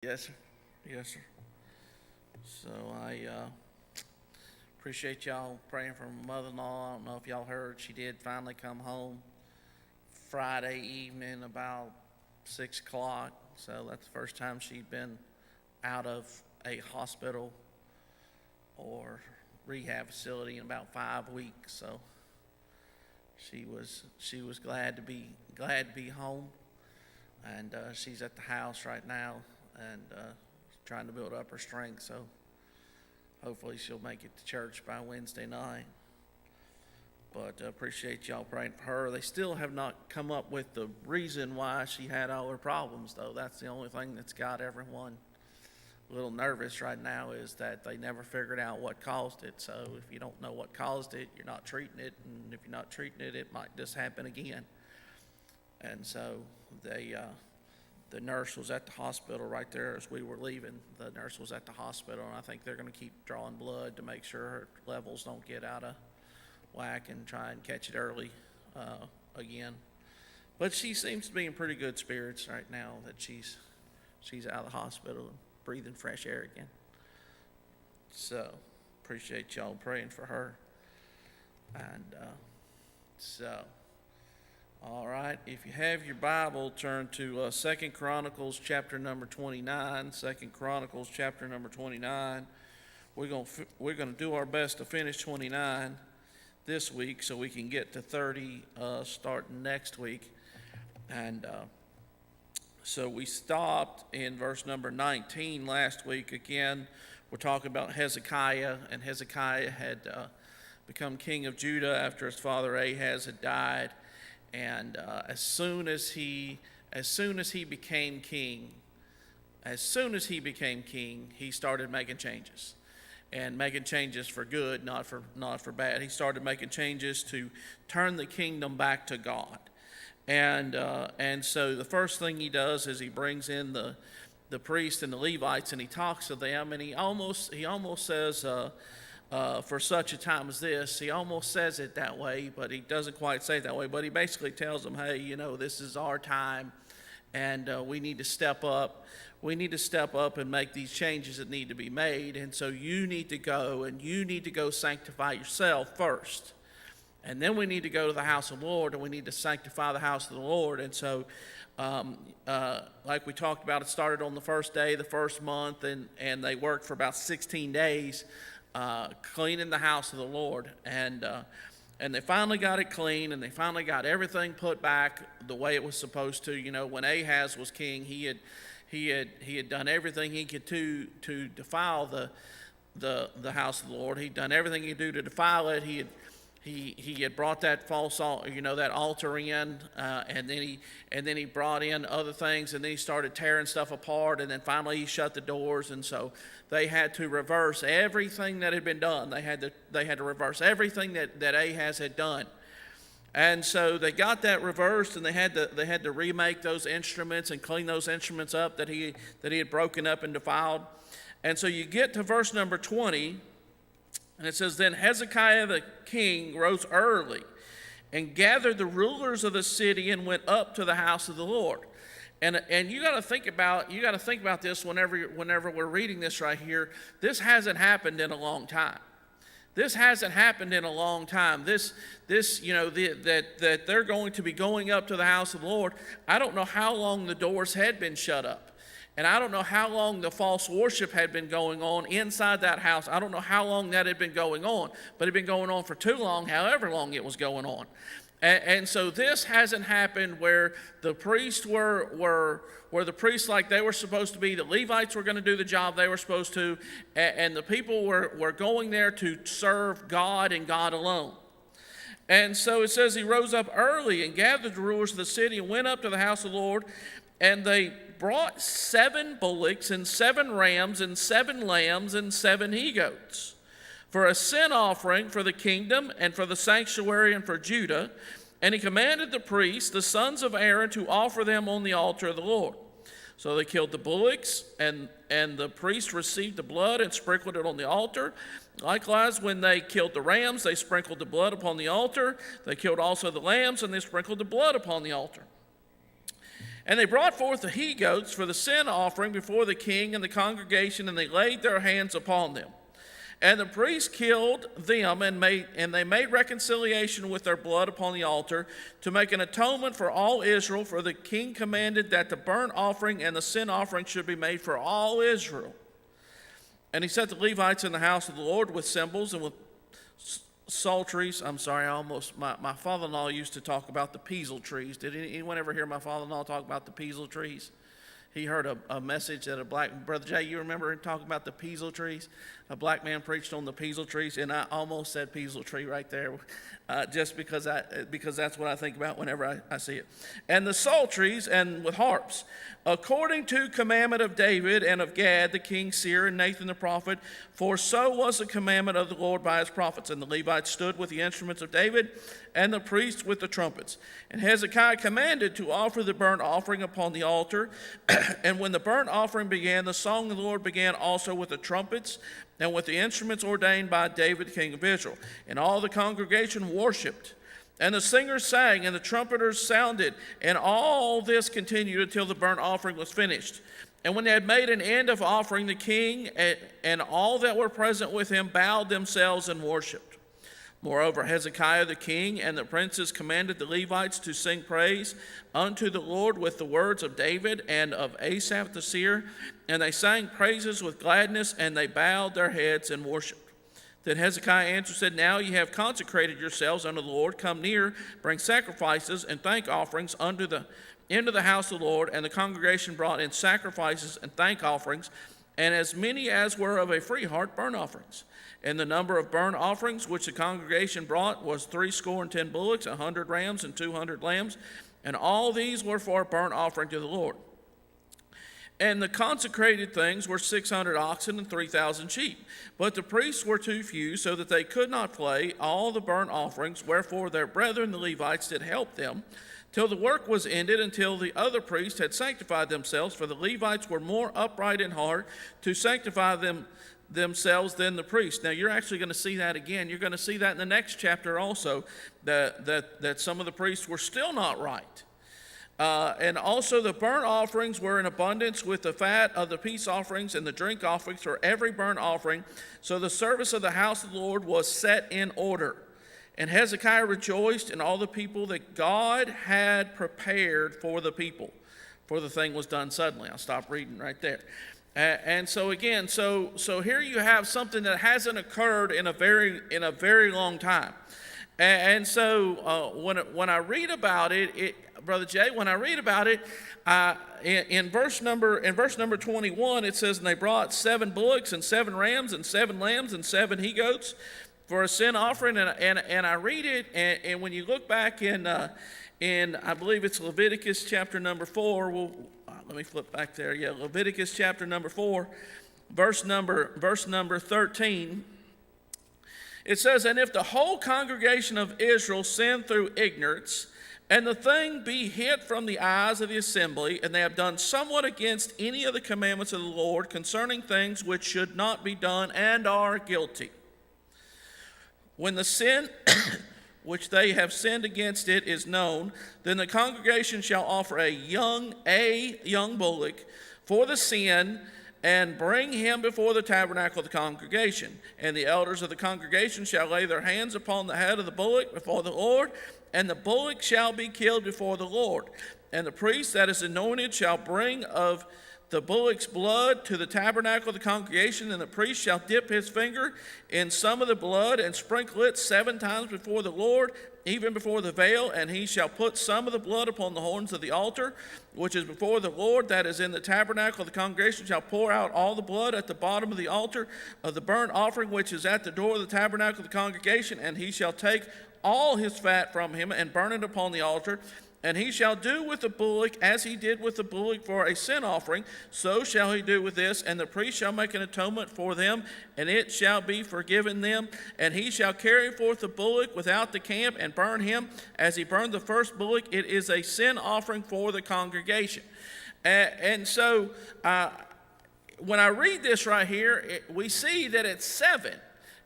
Yes, sir. Yes, sir. So I appreciate y'all praying for my mother-in-law. I don't know if y'all heard, she did finally come home Friday evening about 6 o'clock. So that's the first time she'd been out of a hospital or rehab facility in about 5 weeks. So she was glad to be home, and she's at the house right now and trying to build up her strength. So hopefully she'll make it to church by Wednesday night. But appreciate y'all praying for her. They still have not come up with the reason why she had all her problems, though. That's the only thing that's got everyone a little nervous right now, is that they never figured out what caused it. So if you don't know what caused it, you're not treating it. And if you're not treating it, it might just happen again. And so the nurse was at the hospital right there as we were leaving. The nurse was at the hospital, and I think they're going to keep drawing blood to make sure her levels don't get out of whack and try and catch it early again. But she seems to be in pretty good spirits right now that she's out of the hospital and breathing fresh air again. So appreciate y'all praying for her. And all right, if you have your Bible, turn to 2 Chronicles chapter number 29. 2 Chronicles chapter number 29. We're going to do our best to finish 29 this week so we can get to 30 starting next week. And so we stopped in verse number 19 last week. Again, we're talking about Hezekiah, and Hezekiah had become king of Judah after his father Ahaz had died. And as soon as he became king, he started making changes, and making changes for good, not for bad. He started making changes to turn the kingdom back to God, and so the first thing he does is he brings in the priests and the Levites, and he talks to them, and he almost says, for such a time as this. He almost says it that way, but he doesn't quite say it that way. But he basically tells them, hey, this is our time, and we need to step up. We need to step up and make these changes that need to be made. And so you need to go, and you need to go sanctify yourself first. And then we need to go to the house of the Lord, and we need to sanctify the house of the Lord. And so, like we talked about, it started on the first day, the first month, and they worked for about 16 days. Cleaning the house of the Lord, and they finally got it clean, and they finally got everything put back the way it was supposed to. When Ahaz was king, he had done everything he could to defile the house of the Lord. He'd done everything he could do to defile it. He had brought that that altar in, and then he brought in other things, and then he started tearing stuff apart, and then finally he shut the doors, and so they had to reverse everything that had been done. They had to reverse everything that Ahaz had done, and so they got that reversed, and they had to remake those instruments and clean those instruments up that he had broken up and defiled. And so you get to verse number 20. And it says, then Hezekiah the king rose early and gathered the rulers of the city and went up to the house of the Lord. And you got to think about this whenever we're reading this right here. This hasn't happened in a long time. This hasn't happened in a long time. That they're going to be going up to the house of the Lord. I don't know how long the doors had been shut up. And I don't know how long the false worship had been going on inside that house. I don't know how long that had been going on, but it had been going on for too long, however long it was going on. And so this hasn't happened where the priests were the priests like they were supposed to be. The Levites were going to do the job they were supposed to, and the people were going there to serve God and God alone. And so it says he rose up early and gathered the rulers of the city and went up to the house of the Lord, and they brought 7 bullocks and 7 rams and 7 lambs and 7 he-goats for a sin offering for the kingdom and for the sanctuary and for Judah. And he commanded the priests, the sons of Aaron, to offer them on the altar of the Lord. So they killed the bullocks, and the priests received the blood and sprinkled it on the altar. Likewise, when they killed the rams, they sprinkled the blood upon the altar. They killed also the lambs, and they sprinkled the blood upon the altar. And they brought forth the he-goats for the sin offering before the king and the congregation, and they laid their hands upon them. And the priests killed them, and they made reconciliation with their blood upon the altar to make an atonement for all Israel. For the king commanded that the burnt offering and the sin offering should be made for all Israel. And he set the Levites in the house of the Lord with cymbals and with psalteries. I'm sorry, my father-in-law used to talk about the peasel trees. Did anyone ever hear my father-in-law talk about the peasel trees? He heard a message that Brother Jay, you remember him talking about the peasel trees? A black man preached on the peasel trees, and I almost said peasel tree right there, just because that's what I think about whenever I see it. And the psalteries and with harps, according to commandment of David and of Gad, the king's seer, and Nathan the prophet, for so was the commandment of the Lord by his prophets. And the Levites stood with the instruments of David, and the priests with the trumpets. And Hezekiah commanded to offer the burnt offering upon the altar. And when the burnt offering began, the song of the Lord began also with the trumpets and with the instruments ordained by David, king of Israel. And all the congregation worshiped. And the singers sang, and the trumpeters sounded. And all this continued until the burnt offering was finished. And when they had made an end of offering, the king and all that were present with him bowed themselves and worshiped. Moreover, Hezekiah the king and the princes commanded the Levites to sing praise unto the Lord with the words of David and of Asaph the seer. And they sang praises with gladness, and they bowed their heads and worshipped. Then Hezekiah answered, said, Now ye have consecrated yourselves unto the Lord. Come near, bring sacrifices and thank offerings into the house of the Lord. And the congregation brought in sacrifices and thank offerings, and as many as were of a free heart burnt offerings. And the number of burnt offerings which the congregation brought was 70 bullocks, 100 rams, and 200 lambs. And all these were for a burnt offering to the Lord. And the consecrated things were 600 oxen and 3,000 sheep. But the priests were too few, so that they could not flay all the burnt offerings. Wherefore their brethren the Levites did help them, till the work was ended, until the other priests had sanctified themselves. For the Levites were more upright in heart to sanctify themselves than the priests. Now you're actually going to see that again. You're going to see that in the next chapter also, that some of the priests were still not right. And also the burnt offerings were in abundance with the fat of the peace offerings and the drink offerings for every burnt offering. So the service of the house of the Lord was set in order. And Hezekiah rejoiced in all the people that God had prepared for the people, for the thing was done suddenly. I'll stop reading right there. And so again, so here you have something that hasn't occurred in a very long time. And so when I read about it, Brother Jay, when I read about it, in verse number 21, it says, and they brought 7 bullocks and 7 rams and 7 lambs and 7 he-goats for a sin offering. And I read it, and when you look back in I believe it's Leviticus chapter number 4. Let me flip back there. Yeah, Leviticus chapter number 4, verse number 13. It says, and if the whole congregation of Israel sin through ignorance, and the thing be hid from the eyes of the assembly, and they have done somewhat against any of the commandments of the Lord concerning things which should not be done, and are guilty. When the sin which they have sinned against it is known, then the congregation shall offer a young bullock for the sin, and bring him before the tabernacle of the congregation. And the elders of the congregation shall lay their hands upon the head of the bullock before the Lord, and the bullock shall be killed before the Lord. And the priest that is anointed shall bring of the bullock's blood to the tabernacle of the congregation, and the priest shall dip his finger in some of the blood and sprinkle it 7 times before the Lord, even before the veil, and he shall put some of the blood upon the horns of the altar, which is before the Lord, that is in the tabernacle of the congregation, shall pour out all the blood at the bottom of the altar of the burnt offering, which is at the door of the tabernacle of the congregation, and he shall take all his fat from him and burn it upon the altar. And he shall do with the bullock as he did with the bullock for a sin offering, so shall he do with this. And the priest shall make an atonement for them, and it shall be forgiven them. And he shall carry forth the bullock without the camp and burn him as he burned the first bullock. It is a sin offering for the congregation. And so when I read this right here, we see that it's 7.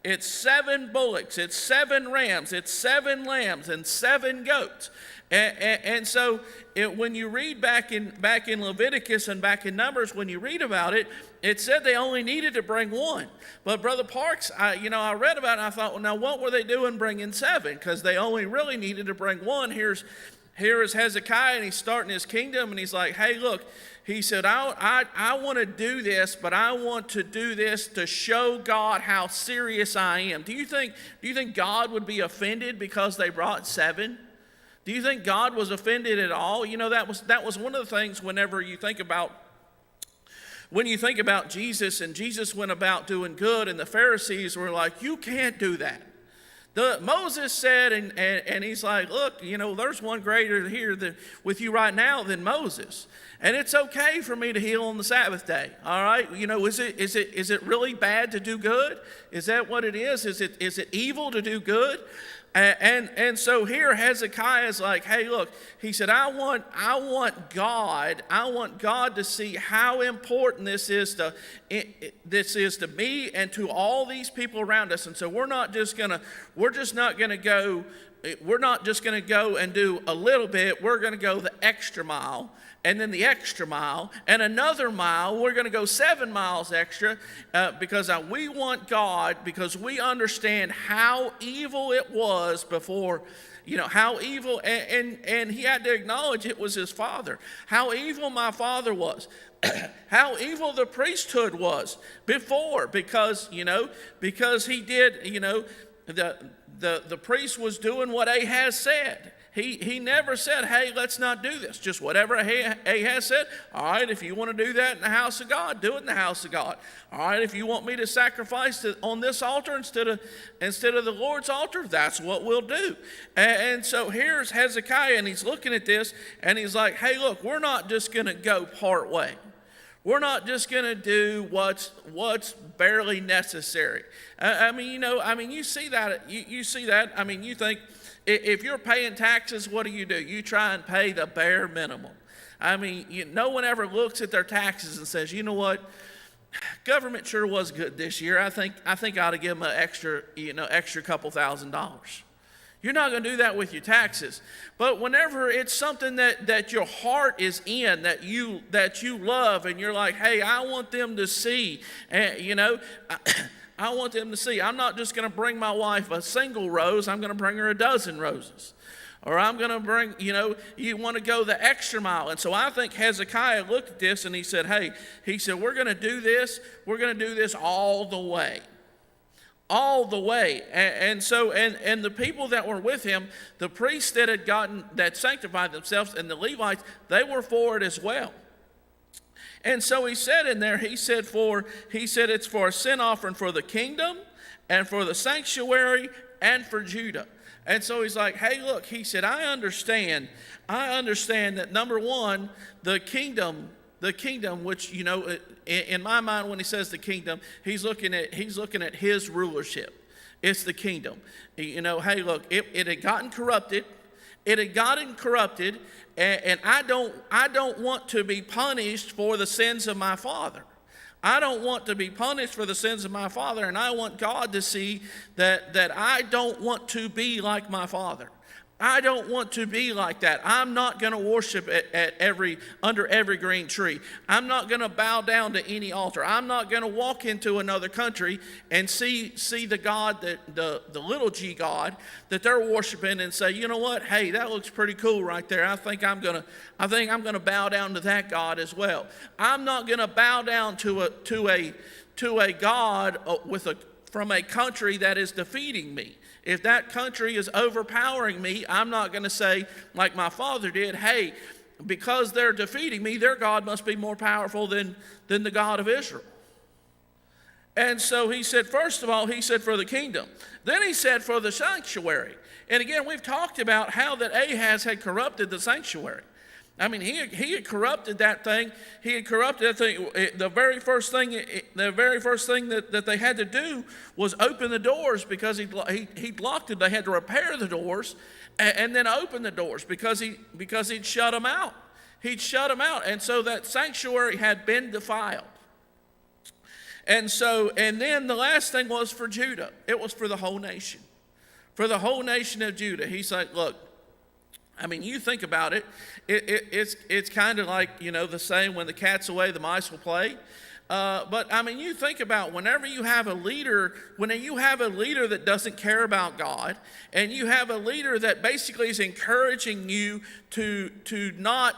It's 7 bullocks, it's 7 rams, it's 7 lambs, and 7 goats. And so when you read back in Leviticus and back in Numbers, when you read about it, it said they only needed to bring 1. But Brother Parks, I read about it and I thought, well, now what were they doing bringing 7? Because they only really needed to bring 1. Here is Hezekiah, and he's starting his kingdom, and he's like, hey, look, he said, I want to do this, but I want to do this to show God how serious I am. Do you think God would be offended because they brought 7? Do you think God was offended at all? That was one of the things whenever you think about Jesus, and Jesus went about doing good, and the Pharisees were like, you can't do that. Moses said, and he's like, look, there's one greater here with you right now than Moses. And it's okay for me to heal on the Sabbath day. All right. Is it really bad to do good? Is that what it is? Is it evil to do good? And so here Hezekiah is like, hey, look, he said, I want God to see how important this is to me and to all these people around us. And so we're not just going to go and do a little bit. We're going to go the extra mile, and then the extra mile, and another mile. We're going to go 7 miles extra because we want God, because we understand how evil it was before, how evil, and he had to acknowledge it was his father, how evil my father was, how evil the priesthood was before, because he did, the priest was doing what Ahaz said. He never said, hey, let's not do this. Just whatever Ahaz said, all right, if you want to do that in the house of God, do it in the house of God. All right, if you want me to sacrifice on this altar instead of the Lord's altar, that's what we'll do. And so here's Hezekiah, and he's looking at this, and he's like, hey, look, we're not just going to go part way. We're not just going to do what's barely necessary. You see that. You see that. You think, if you're paying taxes, what do? You try and pay the bare minimum. No one ever looks at their taxes and says, you know what, government sure was good this year. I think I ought to give them an extra couple $1,000s. You're not going to do that with your taxes. But whenever it's something that your heart is in, that you love, and you're like, hey, I want them to see, I want them to see. I'm not just going to bring my wife a single rose. I'm going to bring her a dozen roses. Or I'm going to bring, you want to go the extra mile. And so I think Hezekiah looked at this and he said, we're going to do this. We're going to do this all the way. All the way. And the people that were with him, the priests that sanctified themselves, and the Levites, they were for it as well. And so he said in there, he said it's for a sin offering for the kingdom and for the sanctuary and for Judah. And so he's like, hey, look, he said, I understand that, number one, the kingdom, which, in my mind, when he says the kingdom, he's looking at his rulership. It's the kingdom. Hey, look, it had gotten corrupted. And I don't want to be punished for the sins of my father. I don't want to be punished for the sins of my father, and I want God to see that I don't want to be like my father. I don't want to be like that. I'm not going to worship under every green tree. I'm not going to bow down to any altar. I'm not going to walk into another country and see the God, the little g God that they're worshiping, and say, you know what? Hey, that looks pretty cool right there. I think I'm going to bow down to that God as well. I'm not going to bow down to a God from a country that is defeating me. If that country is overpowering me, I'm not going to say, like my father did, hey, because they're defeating me, their God must be more powerful than the God of Israel. And so he said, first of all, he said for the kingdom. Then he said for the sanctuary. And again, we've talked about how that Ahaz had corrupted the sanctuary. He had corrupted that thing. He had corrupted that thing. The very first thing that they had to do was open the doors, because he'd locked it. They had to repair the doors and then open the doors because he'd shut them out. He'd shut them out, and so that sanctuary had been defiled. And then the last thing was for Judah. It was for the whole nation. For the whole nation of Judah. He's like, look, I mean, you think about it. It's kind of like, the saying, when the cat's away, the mice will play. But I mean, you think about whenever you have a leader, that doesn't care about God, and you have a leader that basically is encouraging you to not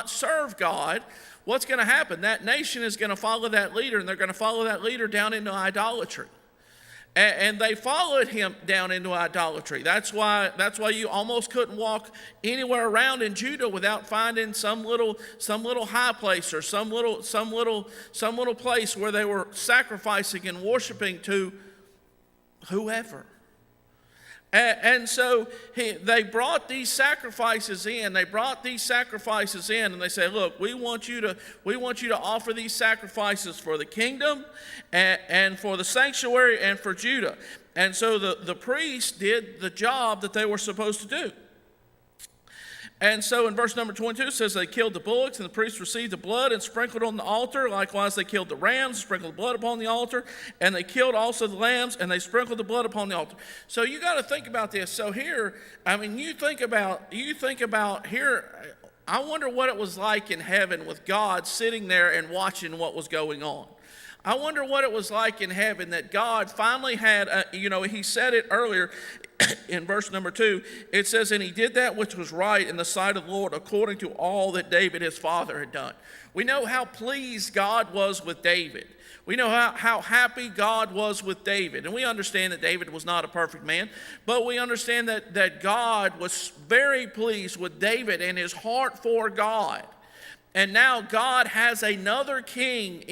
serve God, what's going to happen? That nation is going to follow that leader, and they're going to follow that leader down into idolatry. And they followed him down into idolatry. That's why you almost couldn't walk anywhere around in Judah without finding some little high place or some little place where they were sacrificing and worshiping to whoever. And so they brought these sacrifices in. And they say, look, we want you to offer these sacrifices for the kingdom and for the sanctuary and for Judah. And so the priests did the job that they were supposed to do. And so in verse number 22 it says they killed the bullocks, and the priests received the blood and sprinkled on the altar. Likewise they killed the rams, sprinkled the blood upon the altar, and they killed also the lambs, and they sprinkled the blood upon the altar. So you got to think about this. So here, I mean, you think about here, I wonder what it was like in heaven with God sitting there and watching what was going on. I wonder what it was like in heaven that God finally had, he said it earlier in verse number 2. It says, and he did that which was right in the sight of the Lord according to all that David his father had done. We know how pleased God was with David. We know how happy God was with David. And we understand that David was not a perfect man, but we understand that God was very pleased with David and his heart for God. And now God has another king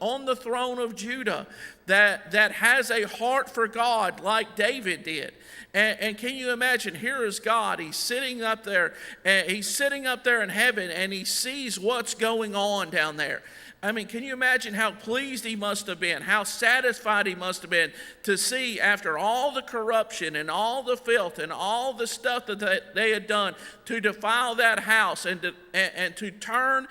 on the throne of Judah that has a heart for God like David did. And can you imagine? Here is God. He's sitting up there. He's sitting up there in heaven, and he sees what's going on down there. I mean, can you imagine how pleased he must have been, how satisfied he must have been to see, after all the corruption and all the filth and all the stuff that they had done to defile that house and to turn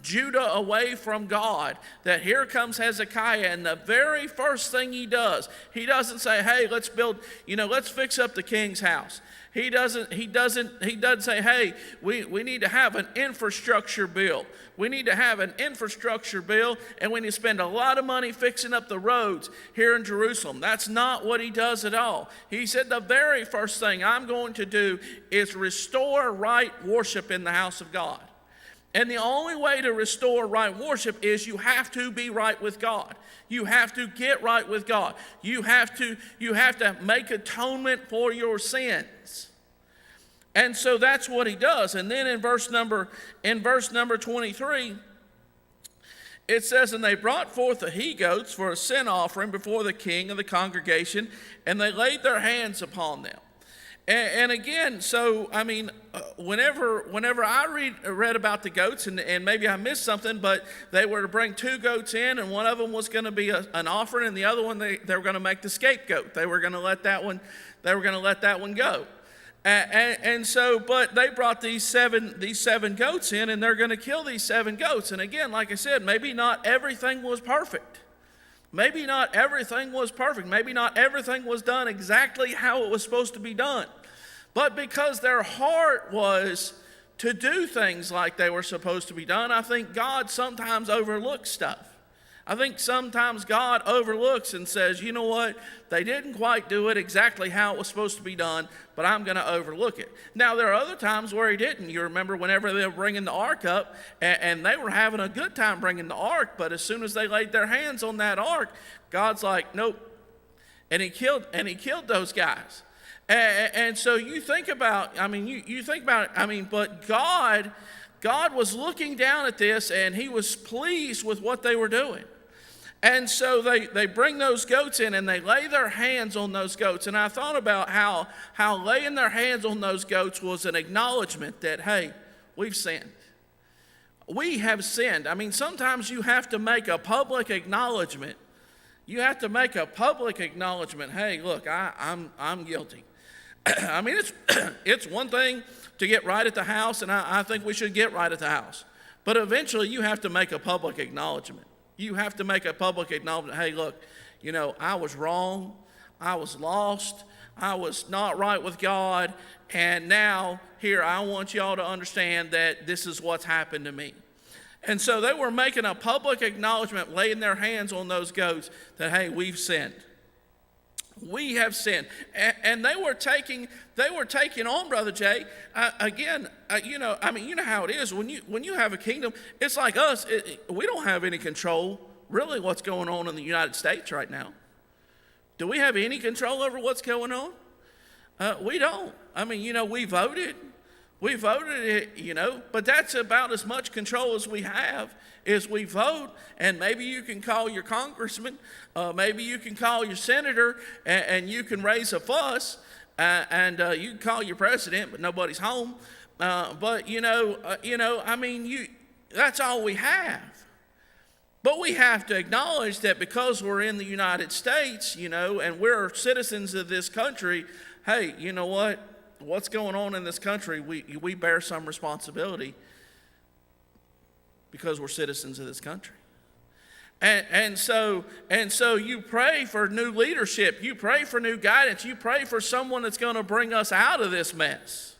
Judah away from God, that here comes Hezekiah, and the very first thing he doesn't say, hey, let's fix up the king's house. He doesn't say, hey, we need to have an infrastructure bill. We need to have an infrastructure bill, and we need to spend a lot of money fixing up the roads here in Jerusalem. That's not what he does at all. He said the very first thing I'm going to do is restore right worship in the house of God. And the only way to restore right worship is you have to be right with God. You have to get right with God. You have to make atonement for your sins. And so that's what he does. And then in verse number 23, it says, and they brought forth the he-goats for a sin offering before the king of the congregation, and they laid their hands upon them. And again, so I mean, whenever I read about the goats, and maybe I missed something, but they were to bring 2 goats in, and one of them was going to be an offering, and the other one they were going to make the scapegoat. They were going to let that one go. And so, but they brought these seven goats in, and they're going to kill these 7 goats. And again, like I said, maybe not everything was perfect. Maybe not everything was perfect. Maybe not everything was done exactly how it was supposed to be done. But because their heart was to do things like they were supposed to be done, I think God sometimes overlooks stuff. I think sometimes God overlooks and says, you know what, they didn't quite do it exactly how it was supposed to be done, but I'm going to overlook it. Now, there are other times where he didn't. You remember whenever they were bringing the ark up, and they were having a good time bringing the ark, but as soon as they laid their hands on that ark, God's like, nope. And he killed those guys. And so you think about, but God was looking down at this, and he was pleased with what they were doing. And so they bring those goats in, and they lay their hands on those goats. And I thought about how laying their hands on those goats was an acknowledgement that, hey, we've sinned. We have sinned. I mean, sometimes you have to make a public acknowledgement. You have to make a public acknowledgement. Hey, look, I'm guilty. I mean, it's one thing to get right at the house, and I think we should get right at the house. But eventually you have to make a public acknowledgement. You have to make a public acknowledgement. Hey, look, I was wrong. I was lost. I was not right with God. And now, here, I want y'all to understand that this is what's happened to me. And so they were making a public acknowledgement, laying their hands on those goats that, hey, we've sinned. We have sinned. And they were taking on, Brother Jay, you know how it is. When you have a kingdom, it's like us. We don't have any control, really, what's going on in the United States right now. Do we have any control over what's going on? We don't. We voted. We voted it, but that's about as much control as we have is we vote, and maybe you can call your congressman, maybe you can call your senator, and you can raise a fuss, and you can call your president, but nobody's home. That's all we have. But we have to acknowledge that because we're in the United States, and we're citizens of this country, hey, you know what? What's going on in this country, we bear some responsibility because we're citizens of this country. And so you pray for new leadership. You pray for new guidance. You pray for someone that's going to bring us out of this mess.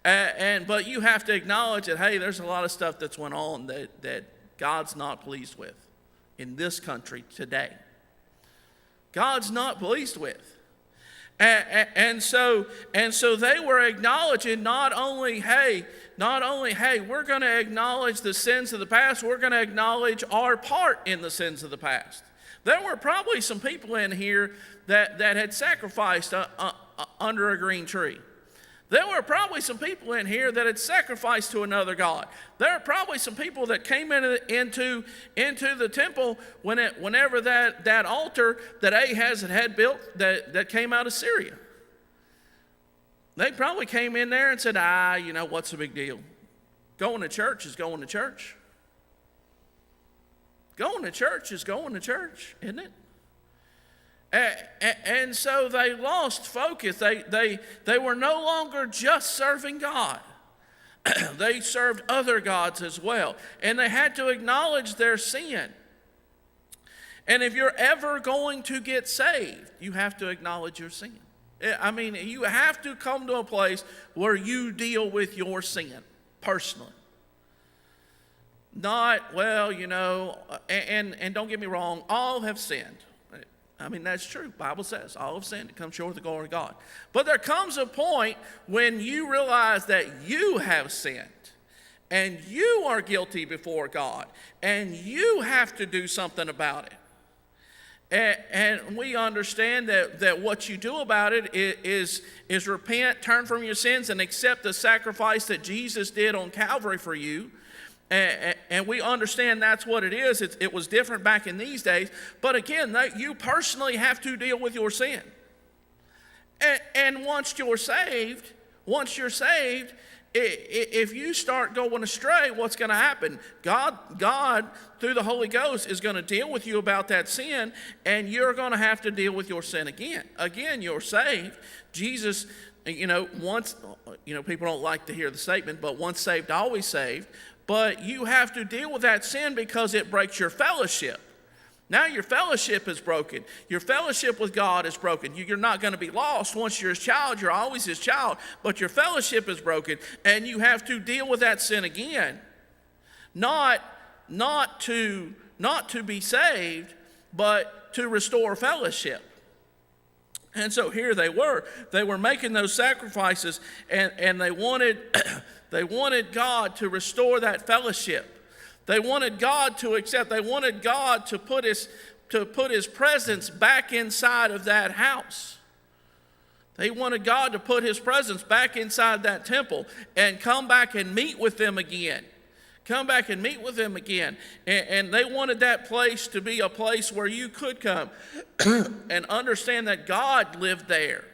But you have to acknowledge that, hey, there's a lot of stuff that's went on that God's not pleased with in this country today. God's not pleased with. And so they were acknowledging not only, hey, we're going to acknowledge the sins of the past, we're going to acknowledge our part in the sins of the past. There were probably some people in here that had sacrificed under a green tree. There were probably some people in here that had sacrificed to another god. There are probably some people that came into the temple whenever that altar that Ahaz had built that came out of Syria. They probably came in there and said, what's the big deal? Going to church is going to church. Going to church is going to church, isn't it? And so they lost focus. They were no longer just serving God. They served other gods as well. And they had to acknowledge their sin. And if you're ever going to get saved, you have to acknowledge your sin. You have to come to a place where you deal with your sin personally. Not, and don't get me wrong, all have sinned. That's true. The Bible says all have sinned and come short of the glory of God. But there comes a point when you realize that you have sinned and you are guilty before God and you have to do something about it. And we understand that what you do about it is repent, turn from your sins, and accept the sacrifice that Jesus did on Calvary for you. And we understand that's what it is. It was different back in these days. But again, you personally have to deal with your sin. And once you're saved, if you start going astray, what's going to happen? God, through the Holy Ghost, is going to deal with you about that sin, and you're going to have to deal with your sin again. Again, you're saved. Jesus, once, people don't like to hear the statement, but once saved, always saved. But you have to deal with that sin because it breaks your fellowship. Now your fellowship is broken. Your fellowship with God is broken. You're not going to be lost. Once you're his child, you're always his child. But your fellowship is broken, and you have to deal with that sin again. Not to be saved, but to restore fellowship. And so here they were. They were making those sacrifices, and they wanted they wanted God to restore that fellowship. They wanted God to accept. They wanted God to put his presence back inside of that house. They wanted God to put his presence back inside that temple and come back and meet with them again. Come back and meet with them again. And they wanted that place to be a place where you could come and understand that God lived there.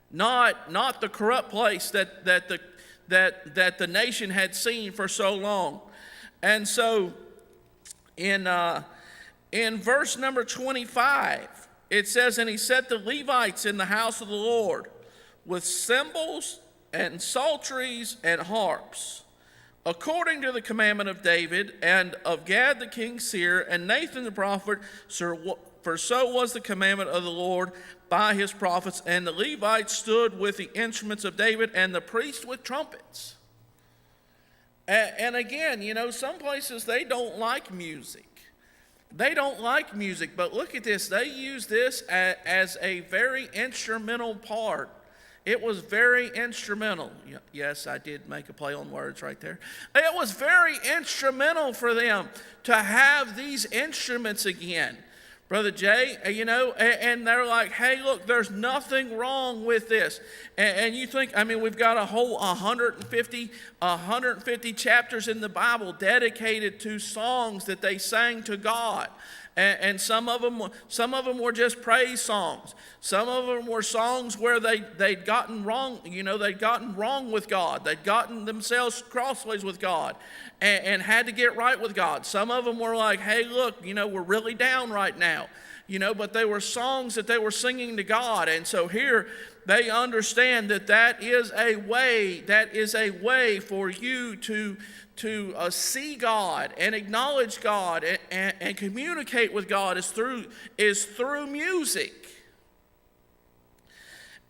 Not the corrupt place that the nation had seen for so long. And so in verse number 25, it says, "And he set the Levites in the house of the Lord with cymbals and psalteries and harps, according to the commandment of David, and of Gad the king's seer, and Nathan the prophet, for so was the commandment of the Lord by his prophets. And the Levites stood with the instruments of David, and the priests with trumpets. And again, some places they don't like music. They don't like music, but look at this. They use this as a very instrumental part. It was very instrumental. Yes, I did make a play on words right there. It was very instrumental for them to have these instruments again. Brother Jay, and they're like, hey, look, there's nothing wrong with this. And you think, we've got a whole 150 chapters in the Bible dedicated to songs that they sang to God. And some of them were just praise songs. Some of them were songs where they'd gotten wrong, they'd gotten wrong with God. They'd gotten themselves crossways with God and had to get right with God. Some of them were like, hey, look, we're really down right now. But they were songs that they were singing to God. And so here they understand that is a way for you to see God and acknowledge God and communicate with God is through music.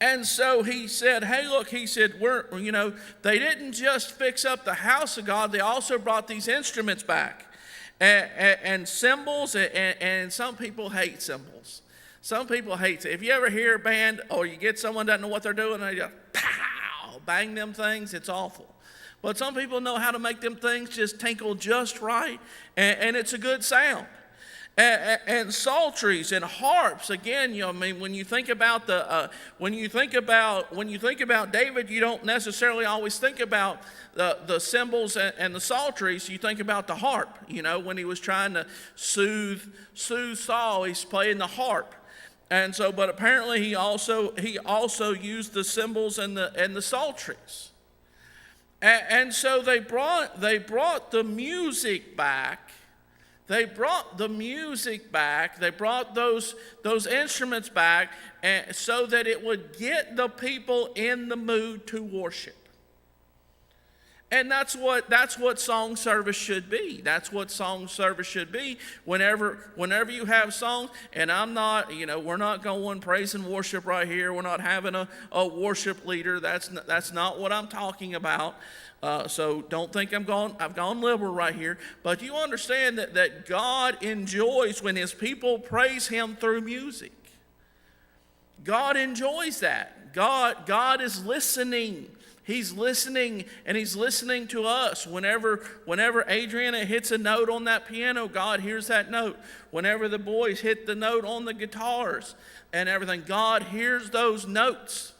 And so he said, hey, look, he said, they didn't just fix up the house of God, they also brought these instruments back and cymbals, and some people hate cymbals. Some people hate it. If you ever hear a band or you get someone that doesn't know what they're doing, and they just pow, bang them things, it's awful. But some people know how to make them things just tinkle just right, and it's a good sound. And psalteries and harps. Again, when you think about David, you don't necessarily always think about the cymbals and the psalteries. You think about the harp. When he was trying to soothe Saul, he's playing the harp. And so, but apparently he also used the cymbals and the psalteries. And so they brought the music back. They brought the music back. They brought those instruments back, so that it would get the people in the mood to worship. And that's what song service should be. That's what song service should be. Whenever you have songs, and I'm not, we're not going praise and worship right here. We're not having a worship leader. That's not what I'm talking about. So don't think I've gone liberal right here. But you understand that God enjoys when his people praise him through music. God enjoys that. God is listening. He's listening, and he's listening to us. Whenever Adriana hits a note on that piano, God hears that note. Whenever the boys hit the note on the guitars and everything, God hears those notes.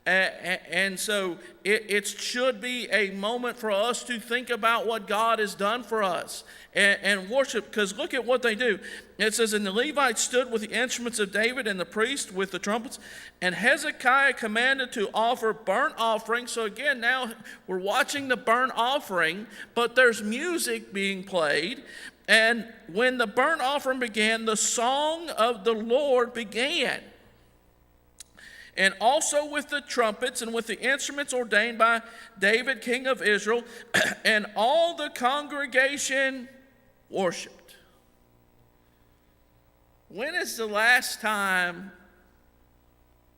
And so it should be a moment for us to think about what God has done for us and worship, because look at what they do. It says, and the Levites stood with the instruments of David, and the priest with the trumpets, and Hezekiah commanded to offer burnt offerings. So again, now we're watching the burnt offering, but there's music being played. And when the burnt offering began, the song of the Lord began. And also with the trumpets and with the instruments ordained by David, king of Israel, and all the congregation worshiped. When is the last time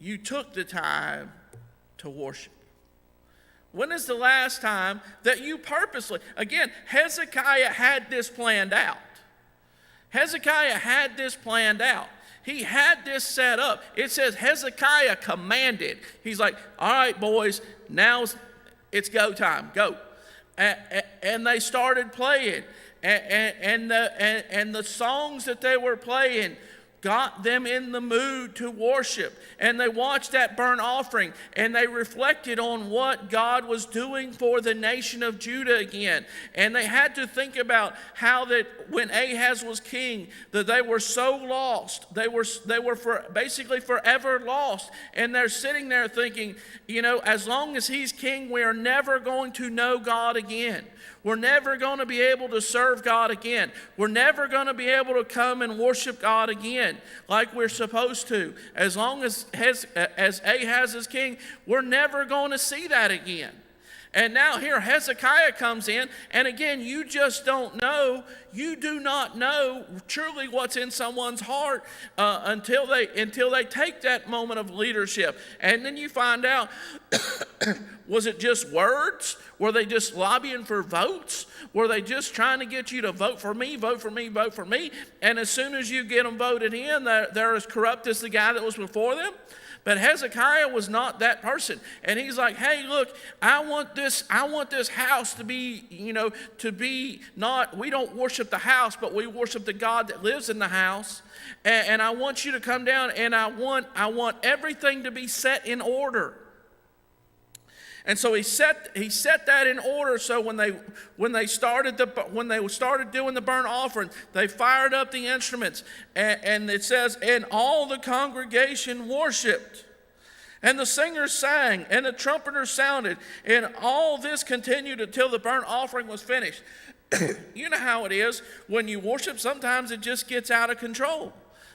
you took the time to worship? When is the last time that you purposely, again, Hezekiah had this planned out. Hezekiah had this planned out. He had this set up. It says Hezekiah commanded. He's like, all right, boys, now it's go time. Go. And they started playing. And the songs that they were playing got them in the mood to worship. And they watched that burnt offering, and they reflected on what God was doing for the nation of Judah again. And they had to think about how that when Ahaz was king, that they were so lost. They were basically forever lost. And they're sitting there thinking, as long as he's king, we are never going to know God again. We're never going to be able to serve God again. We're never going to be able to come and worship God again like we're supposed to. As long as Ahaz is king, we're never going to see that again. And now here Hezekiah comes in, and again, you just don't know, you do not know truly what's in someone's heart until they take that moment of leadership. And then you find out, was it just words? Were they just lobbying for votes? Were they just trying to get you to vote for me, vote for me, vote for me? And as soon as you get them voted in, they're as corrupt as the guy that was before them. But Hezekiah was not that person. And he's like, hey, look, I want this house to be, we don't worship the house, but we worship the God that lives in the house. And I want you to come down, and I want everything to be set in order. And so he set that in order. So when they started doing the burnt offering, they fired up the instruments, and it says, and all the congregation worshipped, and the singers sang, and the trumpeters sounded, and all this continued until the burnt offering was finished. You know how it is when you worship. Sometimes it just gets out of control.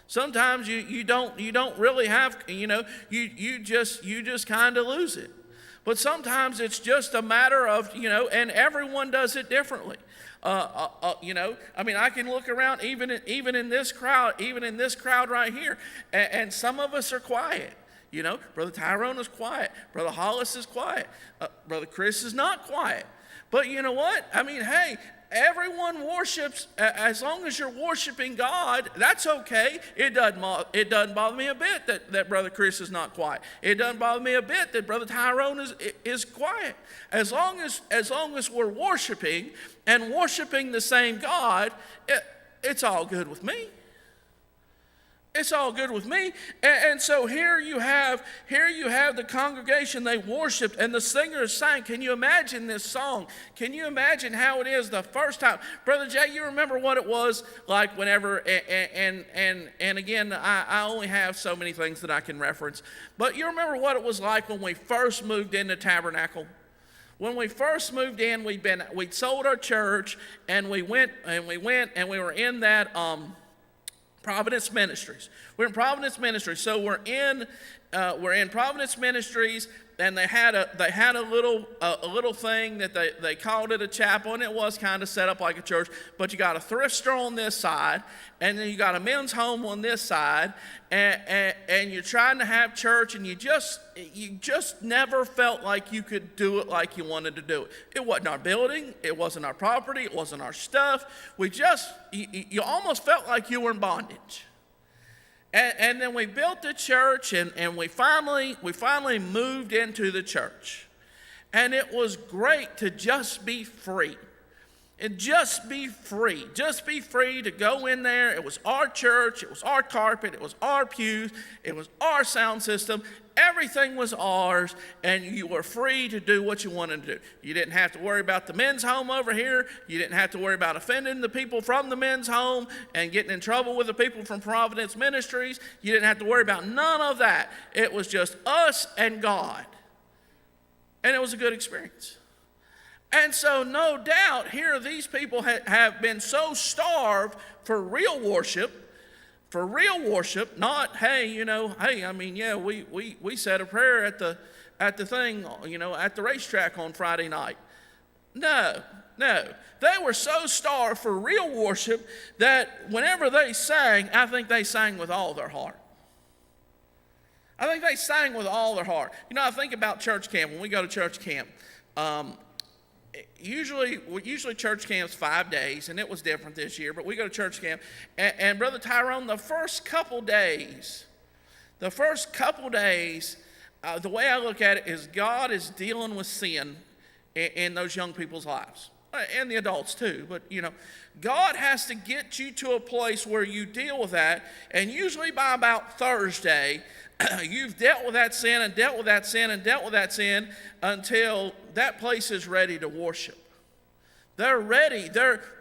Sometimes you don't really have, you just kind of lose it. But sometimes it's just a matter of, and everyone does it differently. I can look around even in this crowd right here, and some of us are quiet. Brother Tyrone is quiet. Brother Hollis is quiet. Brother Chris is not quiet. But you know what? Hey, everyone worships. As long as you're worshiping God, that's okay. It doesn't bother me a bit that Brother Chris is not quiet. It doesn't bother me a bit that Brother Tyrone is quiet. As long as we're worshiping and worshiping the same God, it's all good with me. It's all good with me. And so here you have the congregation. They worshiped, and the singers sang. Can you imagine this song? Can you imagine how it is the first time? Brother Jay, you remember what it was like whenever, and again, I only have so many things that I can reference, but you remember what it was like when we first moved into Tabernacle? When we first moved in, we'd sold our church, and we went and we were in that, Providence Ministries. We're in Providence Ministries, so we're in Providence Ministries, and they had a little thing that they called it a chapel, and it was kind of set up like a church. But you got a thrift store on this side, and then you got a men's home on this side, and you're trying to have church, and you just never felt like you could do it like you wanted to do it. It wasn't our building, it wasn't our property, it wasn't our stuff. You almost felt like you were in bondage. And then we built the church, and we finally moved into the church. And it was great to just be free. And just be free. Just be free to go in there. It was our church. It was our carpet. It was our pews. It was our sound system. Everything was ours, and you were free to do what you wanted to do. You didn't have to worry about the men's home over here. You didn't have to worry about offending the people from the men's home and getting in trouble with the people from Providence Ministries. You didn't have to worry about none of that. It was just us and God. And it was a good experience. And so no doubt here these people have been so starved for real worship, not, we said a prayer at the thing, at the racetrack on Friday night. No. They were so starved for real worship that whenever they sang, I think they sang with all their heart. I think they sang with all their heart. I think about church camp. When we go to church camp, usually church camp's 5 days, and it was different this year, but we go to church camp, and Brother Tyrone, the first couple days, the way I look at it is God is dealing with sin in those young people's lives, and the adults too, but God has to get you to a place where you deal with that, and usually by about Thursday, you've dealt with that sin and dealt with that sin and dealt with that sin until that place is ready to worship. They're ready.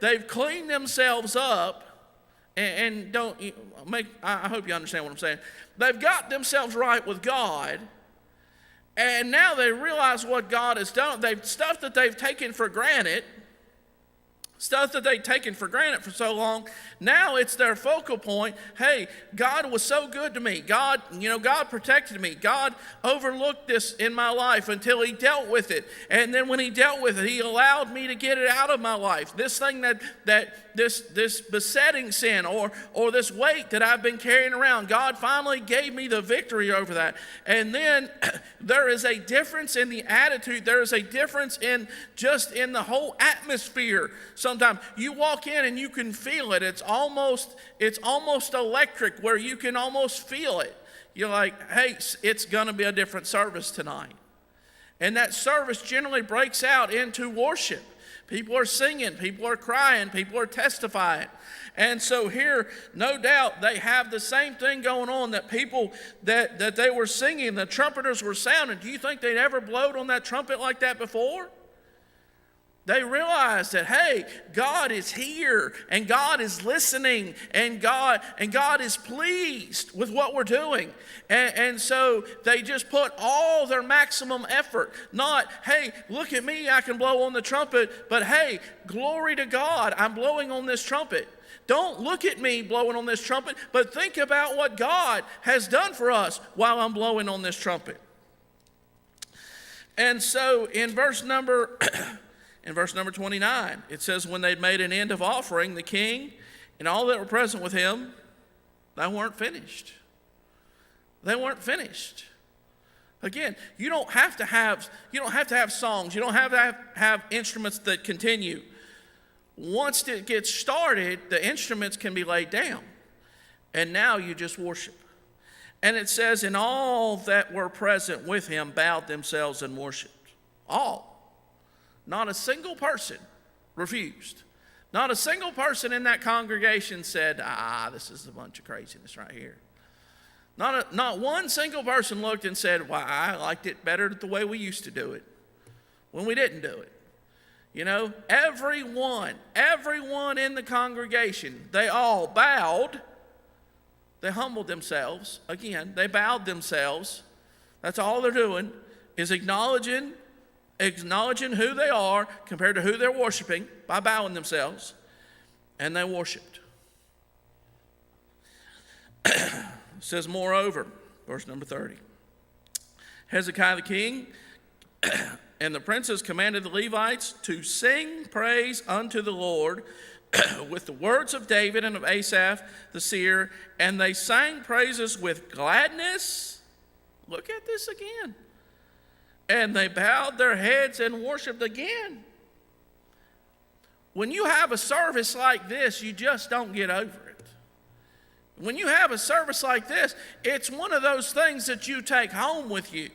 They've cleaned themselves up, and I hope you understand what I'm saying. They've got themselves right with God, and now they realize what God has done. Stuff that they've taken for granted, Stuff that they'd taken for granted for so long, now it's their focal point. Hey, God was so good to me. God protected me. God overlooked this in my life until he dealt with it. And then when he dealt with it, he allowed me to get it out of my life. This thing this besetting sin or this weight that I've been carrying around, God finally gave me the victory over that. And then there is a difference in the attitude. There is a difference in the whole atmosphere. Sometimes you walk in and you can feel it. It's almost electric, where you can almost feel it. You're like, hey, it's going to be a different service tonight. And that service generally breaks out into worship. People are singing, people are crying, people are testifying. And so here, no doubt, they have the same thing going on, that people that they were singing, the trumpeters were sounding. Do you think they'd ever blowed on that trumpet like that before? They realized that, hey, God is here, and God is listening, and God is pleased with what we're doing. And so they just put all their maximum effort. Not, hey, look at me, I can blow on the trumpet, but hey, glory to God, I'm blowing on this trumpet. Don't look at me blowing on this trumpet, but think about what God has done for us while I'm blowing on this trumpet. And so in verse number 29, it says, when they'd made an end of offering, the king and all that were present with him, they weren't finished. They weren't finished. Again, you don't have to have songs. You don't have to have instruments that continue. Once it gets started, the instruments can be laid down. And now you just worship. And it says, and all that were present with him bowed themselves and worshiped. All. Not a single person refused. Not a single person in that congregation said, this is a bunch of craziness right here. Not one single person looked and said, well, I liked it better the way we used to do it when we didn't do it. You know, everyone in the congregation, they all bowed. They humbled themselves. Again, they bowed themselves. That's all they're doing, is acknowledging who they are compared to who they're worshiping by bowing themselves. And they worshiped. It says, moreover, verse number 30. Hezekiah the king and the princes commanded the Levites to sing praise unto the Lord with the words of David and of Asaph the seer, and they sang praises with gladness. Look at this again. And they bowed their heads and worshiped again. When you have a service like this, you just don't get over it. When you have a service like this, it's one of those things that you take home with you.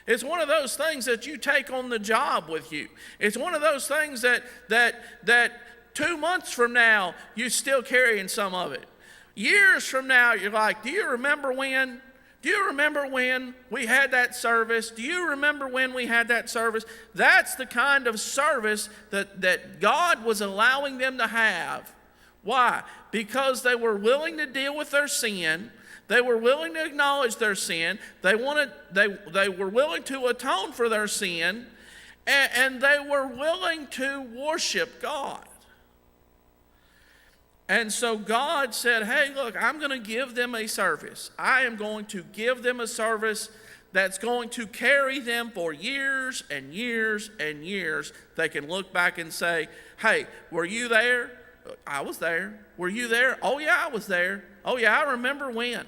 It's one of those things that you take on the job with you. It's one of those things that 2 months from now, you're still carrying some of it. Years from now, you're like, do you remember when? Do you remember when we had that service? Do you remember when we had that service? That's the kind of service that God was allowing them to have. Why? Because they were willing to deal with their sin. They were willing to acknowledge their sin. They were willing to atone for their sin. And they were willing to worship God. And so God said, hey, look, I'm going to give them a service. I am going to give them a service that's going to carry them for years and years and years. They can look back and say, hey, were you there? I was there. Were you there? Oh, yeah, I was there. Oh, yeah, I remember when.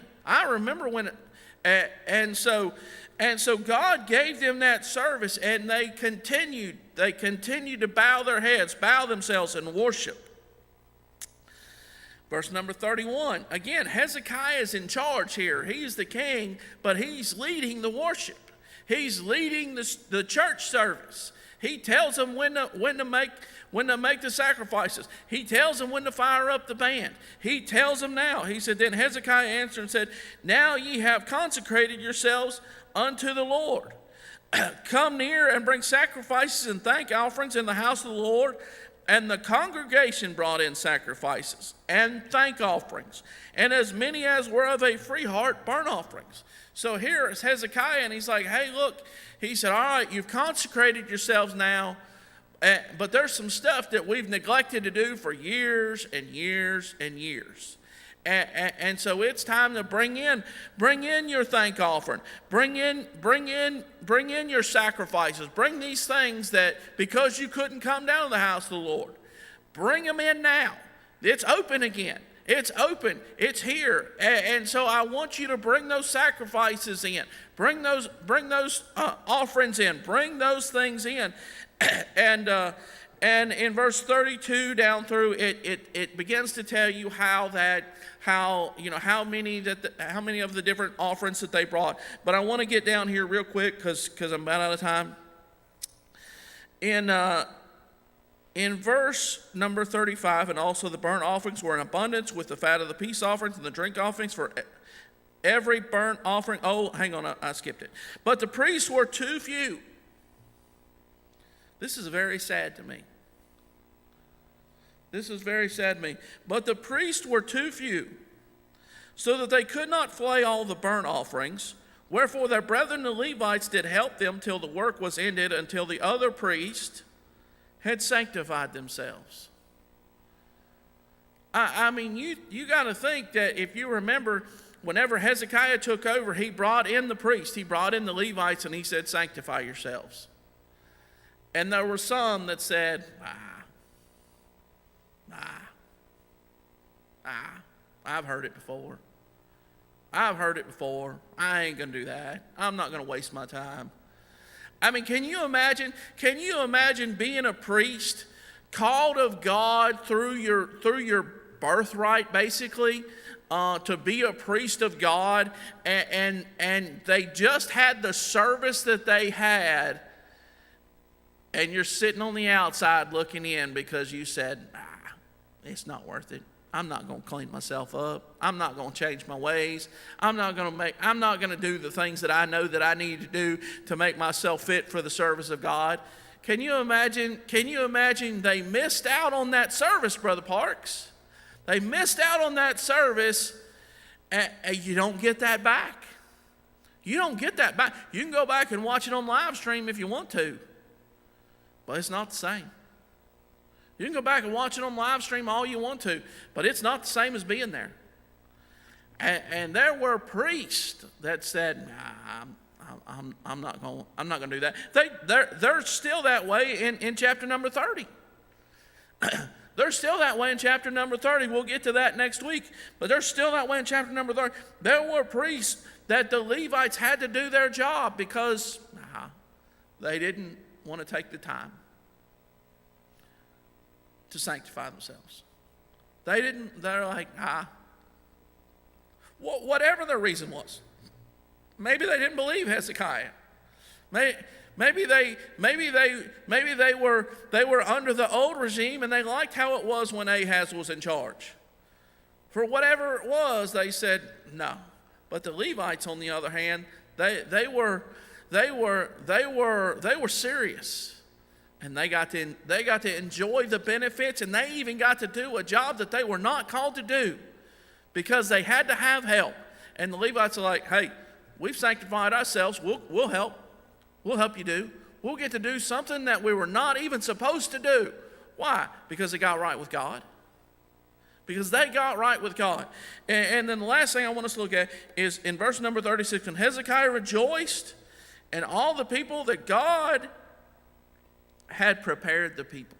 And so God gave them that service, and they continued to bow their heads, bow themselves, and worship. Verse number 31. Again, Hezekiah is in charge here. He's the king, but he's leading the worship. He's leading the church service. He tells them when to make the sacrifices. He tells them when to fire up the band. He tells them now. He said, then Hezekiah answered and said, now ye have consecrated yourselves unto the Lord. Come near and bring sacrifices and thank offerings in the house of the Lord. And the congregation brought in sacrifices and thank offerings, and as many as were of a free heart, burnt offerings. So here is Hezekiah, and he's like, hey, look, he said, all right, you've consecrated yourselves now. But there's some stuff that we've neglected to do for years and years and years. And so it's time to bring in your thank offering. Bring in your sacrifices. Bring these things that, because you couldn't come down to the house of the Lord, bring them in now. It's open again. It's open. It's here. And so I want you to bring those sacrifices in. Bring those offerings in. Bring those things in. And in verse 32 down through, it begins to tell you how many of the different offerings that they brought. But I want to get down here real quick because I'm about out of time. In verse number 35, and also the burnt offerings were in abundance with the fat of the peace offerings and the drink offerings for every burnt offering. Oh, hang on, I skipped it. But the priests were too few. This is very sad to me. This is very sad to me. But the priests were too few, so that they could not flay all the burnt offerings. Wherefore their brethren the Levites did help them till the work was ended, until the other priests had sanctified themselves. I mean, you got to think that if you remember, whenever Hezekiah took over, he brought in the priests, he brought in the Levites, and he said, sanctify yourselves. And there were some that said, I've heard it before. I ain't going to do that. I'm not going to waste my time. I mean, can you imagine being a priest, called of God through your birthright, basically, to be a priest of God, and they just had the service that they had, and you're sitting on the outside looking in because you said, it's not worth it. I'm not going to clean myself up. I'm not going to change my ways. I'm not going to do the things that I know that I need to do to make myself fit for the service of God. Can you imagine they missed out on that service, Brother Parks? They missed out on that service, and you don't get that back. You don't get that back. You can go back and watch it on live stream if you want to, but it's not the same. You can go back and watch it on live stream all you want to, but it's not the same as being there. And there were priests that said, I'm not going to do that. They're still that way in chapter number 30. They're still that way in chapter number 30. We'll get to that next week, but they're still that way in chapter number 30. There were priests that the Levites had to do their job because they didn't want to take the time to sanctify themselves. They're like, whatever their reason was. Maybe they didn't believe Hezekiah. Maybe they were under the old regime and they liked how it was when Ahaz was in charge. For whatever it was, they said no. But the Levites, on the other hand, they were serious. And they got to enjoy the benefits, and they even got to do a job that they were not called to do because they had to have help. And the Levites are like, hey, we've sanctified ourselves. We'll help. We'll help you do. We'll get to do something that we were not even supposed to do. Why? Because they got right with God. Because they got right with God. And then the last thing I want us to look at is in verse number 36, and Hezekiah rejoiced, and all the people that God had prepared the people.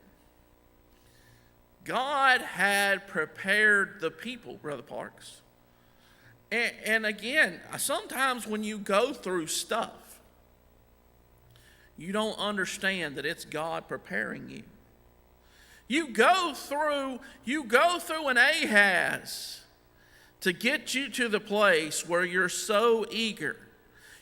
God had prepared the people, Brother Parks. And again, sometimes when you go through stuff, you don't understand that it's God preparing you. You go through an Ahaz to get you to the place where you're so eager.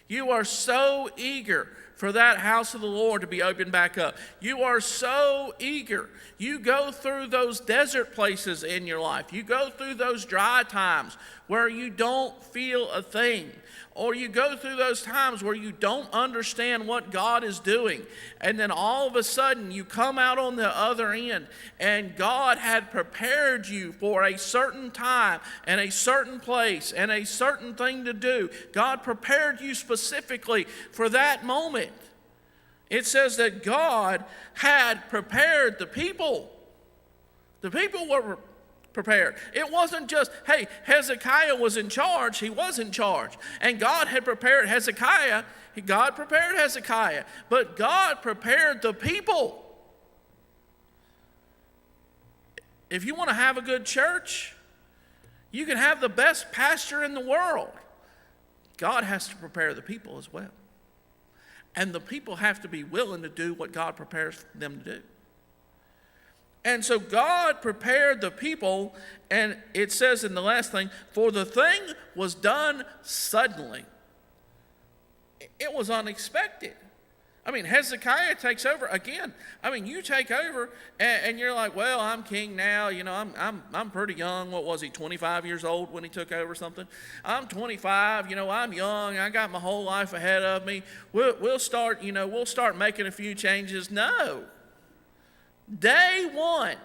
You are so eager for that house of the Lord to be opened back up. You are so eager. You go through those desert places in your life. You go through those dry times where you don't feel a thing. Or you go through those times where you don't understand what God is doing. And then all of a sudden you come out on the other end and God had prepared you for a certain time and a certain place and a certain thing to do. God prepared you specifically for that moment. It says that God had prepared the people. The people were prepared. It wasn't just, hey, Hezekiah was in charge. He was in charge. And God had prepared Hezekiah. God prepared Hezekiah. But God prepared the people. If you want to have a good church, you can have the best pastor in the world. God has to prepare the people as well. And the people have to be willing to do what God prepares them to do. And so God prepared the people, and it says in the last thing, for the thing was done suddenly. It was unexpected. I mean, Hezekiah takes over again. I mean, you take over, and you're like, well, I'm king now. You know, I'm pretty young. What was he, 25 years old when he took over something? I'm 25. You know, I'm young. I got my whole life ahead of me. We'll start making a few changes. No. Day one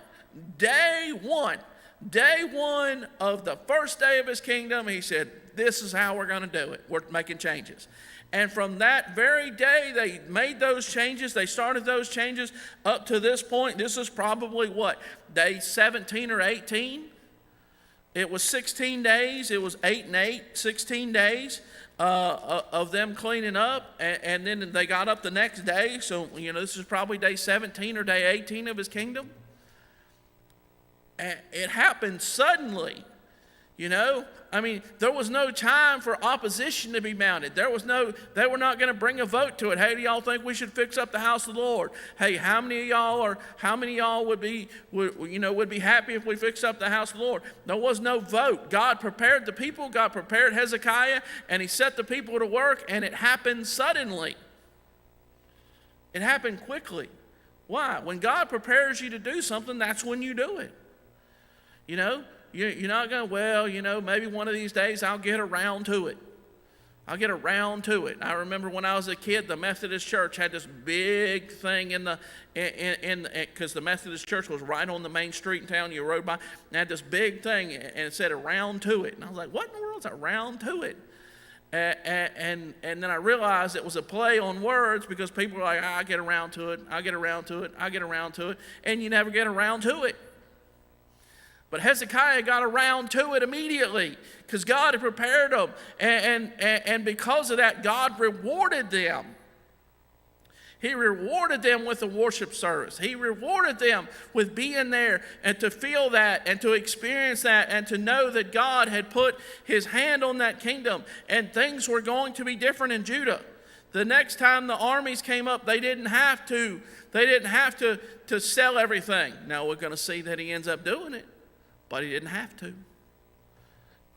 of the first day of his kingdom, he said, this is how we're going to do it. We're making changes. And from that very day, they made those changes. They started those changes up to this point. This is probably what, day 17 or 18? It was 16 days. It was 8 and 8, 16 days of them cleaning up. And then they got up the next day. So, you know, this is probably day 17 or day 18 of his kingdom. And it happened suddenly. You know, I mean, there was no time for opposition to be mounted. They were not going to bring a vote to it. Hey, do y'all think we should fix up the house of the Lord? Hey, how many of y'all would be happy if we fixed up the house of the Lord? There was no vote. God prepared the people. God prepared Hezekiah, and he set the people to work, and it happened suddenly. It happened quickly. Why? When God prepares you to do something, that's when you do it. You know? You're not going, well, you know, maybe one of these days I'll get around to it. I'll get around to it. I remember when I was a kid, the Methodist church had this big thing because the Methodist church was right on the main street in town. You rode by, and had this big thing, and it said around to it. And I was like, what in the world is around to it? And then I realized it was a play on words because people were like, I get around to it, I get around to it, I get around to it, and you never get around to it. But Hezekiah got around to it immediately because God had prepared them. And because of that, God rewarded them. He rewarded them with a worship service. He rewarded them with being there and to feel that and to experience that and to know that God had put his hand on that kingdom and things were going to be different in Judah. The next time the armies came up, they didn't have to sell everything. Now we're going to see that he ends up doing it. But he didn't have to.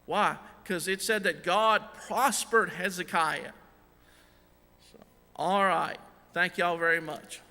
Why? Because it said that God prospered Hezekiah. So, all right. Thank y'all very much.